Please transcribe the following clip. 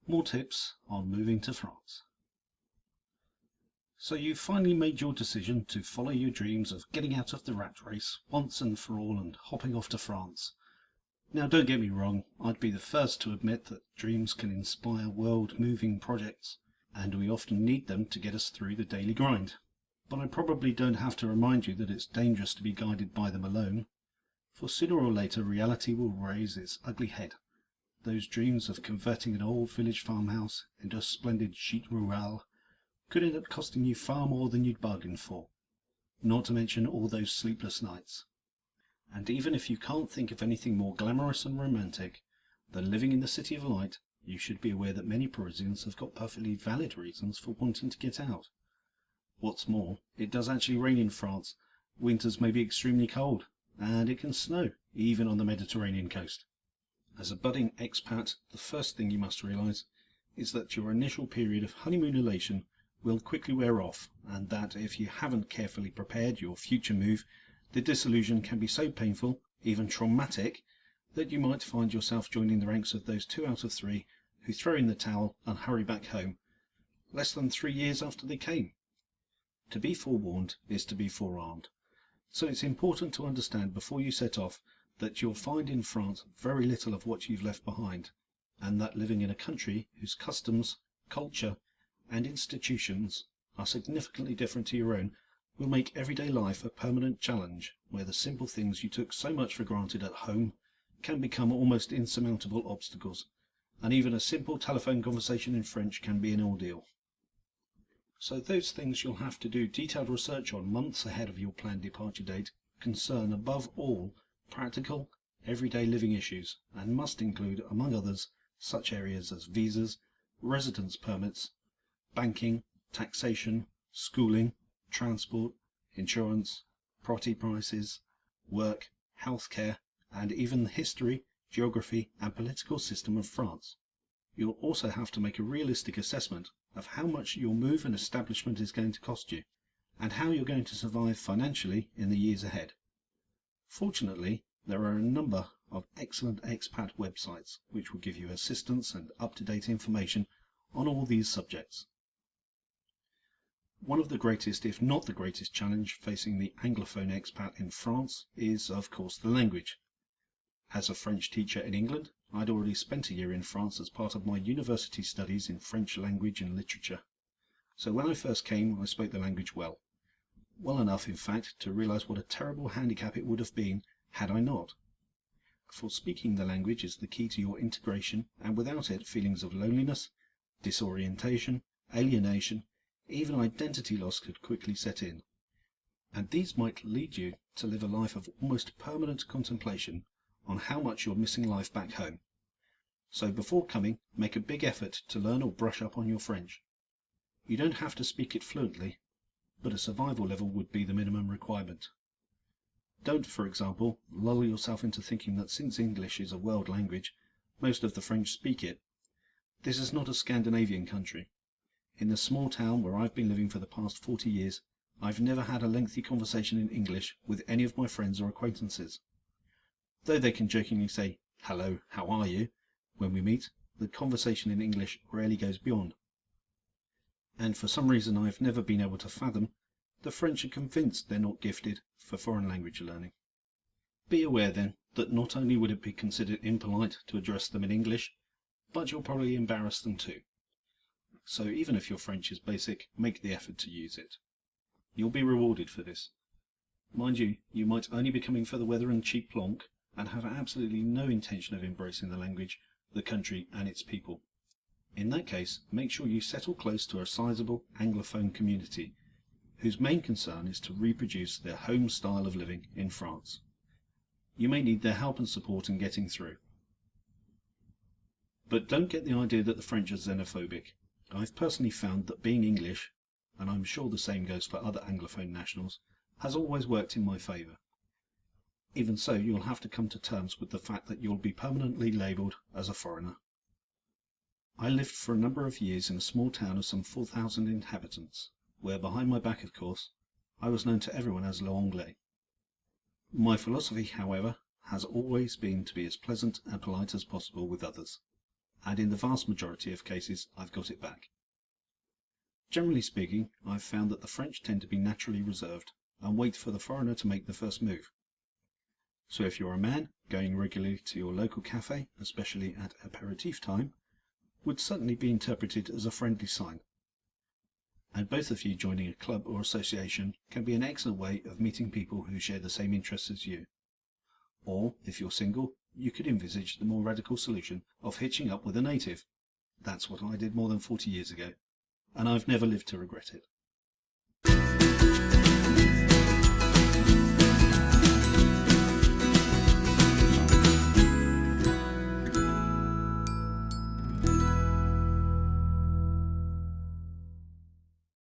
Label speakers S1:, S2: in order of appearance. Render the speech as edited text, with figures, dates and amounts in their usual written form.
S1: More tips on moving to France. So you've finally made your decision to follow your dreams of getting out of the rat race once and for all and hopping off to France. Now don't get me wrong, I'd be the first to admit that dreams can inspire world-moving projects, and we often need them to get us through the daily grind. But I probably don't have to remind you that it's dangerous to be guided by them alone, for sooner or later reality will raise its ugly head. Those dreams of converting an old village farmhouse into a splendid gîte rurale could end up costing you far more than you'd bargained for, not to mention all those sleepless nights. And even if you can't think of anything more glamorous and romantic than living in the City of Light, you should be aware that many Parisians have got perfectly valid reasons for wanting to get out. What's more, it does actually rain in France, winters may be extremely cold, and it can snow, even on the Mediterranean coast. As a budding expat, the first thing you must realise is that your initial period of honeymoon elation will quickly wear off, and that if you haven't carefully prepared your future move, the disillusion can be so painful, even traumatic, that you might find yourself joining the ranks of those 2 out of 3 who throw in the towel and hurry back home, less than 3 years after they came. To be forewarned is to be forearmed, so it's important to understand before you set off that you'll find in France very little of what you've left behind, and that living in a country whose customs, culture, and institutions are significantly different to your own will make everyday life a permanent challenge, where the simple things you took so much for granted at home can become almost insurmountable obstacles, and even a simple telephone conversation in French can be an ordeal. So those things you'll have to do detailed research on months ahead of your planned departure date concern above all practical, everyday living issues, and must include, among others, such areas as visas, residence permits, banking, taxation, schooling, transport, insurance, property prices, work, healthcare, and even the history, geography, and political system of France. You'll also have to make a realistic assessment of how much your move and establishment is going to cost you, and how you're going to survive financially in the years ahead. Fortunately, there are a number of excellent expat websites which will give you assistance and up-to-date information on all these subjects. One of the greatest, if not the greatest, challenge facing the Anglophone expat in France is, of course, the language. As a French teacher in England, I'd already spent a year in France as part of my university studies in French language and literature. So when I first came, I spoke the language well. Well enough, in fact, to realise what a terrible handicap it would have been had I not. For speaking the language is the key to your integration, and without it, feelings of loneliness, disorientation, alienation, even identity loss could quickly set in. And these might lead you to live a life of almost permanent contemplation on how much you're missing life back home. So before coming, make a big effort to learn or brush up on your French. You don't have to speak it fluently, but a survival level would be the minimum requirement. Don't, for example, lull yourself into thinking that since English is a world language, most of the French speak it. This is not a Scandinavian country. In the small town where I've been living for the past 40 years, I've never had a lengthy conversation in English with any of my friends or acquaintances. Though they can jokingly say, "Hello, how are you?" when we meet, the conversation in English rarely goes beyond. And for some reason I've never been able to fathom, the French are convinced they're not gifted for foreign language learning. Be aware then that not only would it be considered impolite to address them in English, but you'll probably embarrass them too. So even if your French is basic, make the effort to use it. You'll be rewarded for this. Mind you, you might only be coming for the weather and cheap plonk, and have absolutely no intention of embracing the language, the country, and its people. In that case, make sure you settle close to a sizable Anglophone community, whose main concern is to reproduce their home style of living in France. You may need their help and support in getting through. But don't get the idea that the French are xenophobic. I've personally found that being English, and I'm sure the same goes for other Anglophone nationals, has always worked in my favour. Even so, you'll have to come to terms with the fact that you'll be permanently labelled as a foreigner. I lived for a number of years in a small town of some 4,000 inhabitants, where behind my back, of course, I was known to everyone as l'anglais. My philosophy, however, has always been to be as pleasant and polite as possible with others, and in the vast majority of cases I've got it back. Generally speaking, I've found that the French tend to be naturally reserved and wait for the foreigner to make the first move. So if you're a man, going regularly to your local cafe, especially at aperitif time, would certainly be interpreted as a friendly sign. And both of you joining a club or association can be an excellent way of meeting people who share the same interests as you. Or, if you're single, you could envisage the more radical solution of hitching up with a native. That's what I did more than 40 years ago, and I've never lived to regret it.